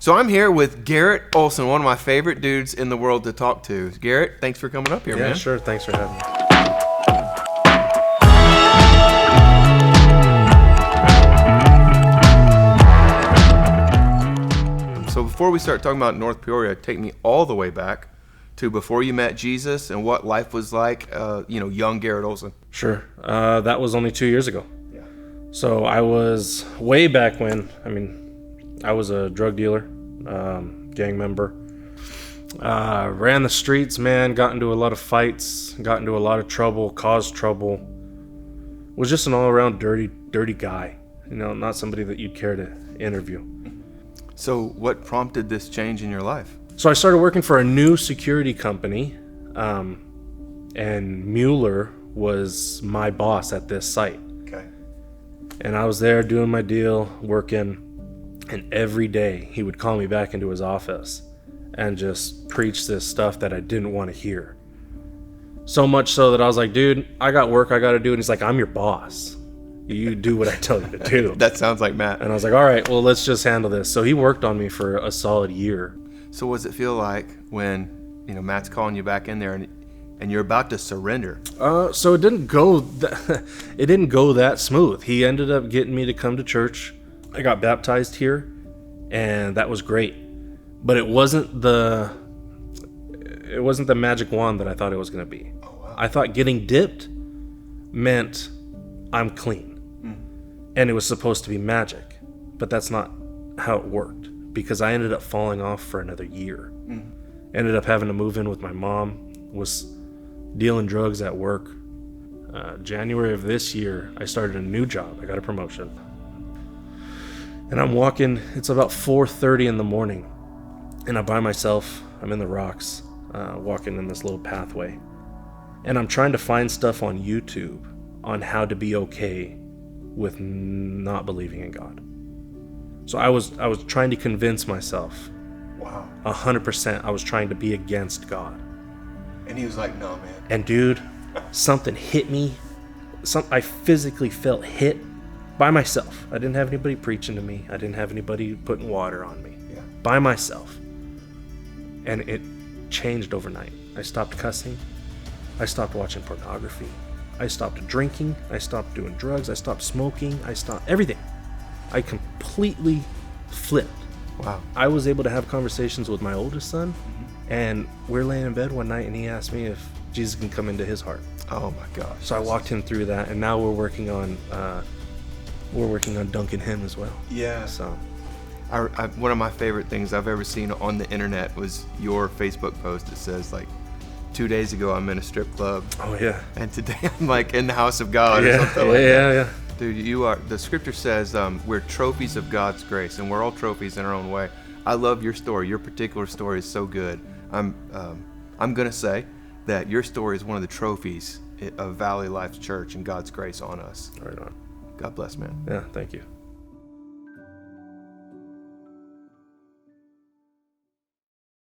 So I'm here with Garrett Olson, one of my favorite dudes in the world to talk to. Garrett, thanks for coming up here, man. Yeah, sure. Thanks for having me. So before we start talking about North Peoria, take me all the way back to before you met Jesus and what life was like, young Garrett Olson. Sure. That was only 2 years ago. Yeah. So I was way back when, I was a drug dealer, gang member. Ran the streets, man, got into a lot of fights, got into a lot of trouble, caused trouble. Was just an all-around dirty guy. Not somebody that you'd care to interview. So what prompted this change in your life? So I started working for a new security company, and Mueller was my boss at this site. Okay. And I was there doing my deal, working, and every day he would call me back into his office and just preach this stuff that I didn't want to hear. So much so that I was like, dude, I got work I got to do. And he's like, I'm your boss. You do what I tell you to do. That sounds like Matt. And I was like, all right, well, let's just handle this. So he worked on me for a solid year. So what does it feel like when, Matt's calling you back in there and you're about to surrender? So it didn't go that smooth. He ended up getting me to come to church. I got baptized here, and that was great. But it wasn't the magic wand that I thought it was going to be. Oh, wow. I thought getting dipped meant I'm clean. And it was supposed to be magic, but that's not how it worked, because I ended up falling off for another year. Ended up having to move in with my mom, was dealing drugs at work. January of this year, I started a new job. I got a promotion. And I'm walking, it's about 4:30 in the morning, and I'm by myself. I'm in the rocks, walking in this little pathway. And I'm trying to find stuff on YouTube on how to be okay with not believing in God. So I was trying to convince myself. Wow. 100%, I was trying to be against God. And he was like, no, man. And dude, something hit me. I physically felt hit by myself. I didn't have anybody preaching to me. I didn't have anybody putting water on me. Yeah. By myself. And it changed overnight. I stopped cussing. I stopped watching pornography. I stopped drinking. I stopped doing drugs. I stopped smoking. I stopped everything. I completely flipped. Wow. I was able to have conversations with my oldest son, and we're laying in bed one night, and he asked me if Jesus can come into his heart. Oh my gosh. So I walked him through that, and now we're working on dunking him as well. Yeah. So, one of my favorite things I've ever seen on the internet was your Facebook post. It says 2 days ago I'm in a strip club. oh yeah, And today I'm in the house of God or yeah, something like that. yeah. Dude, you are. The scripture says we're trophies of God's grace, and we're all trophies in our own way. I love your story. Your particular story is so good. I'm gonna say that your story is one of the trophies of Valley Life Church and God's grace on us. Right on. God bless, man. Yeah, thank you.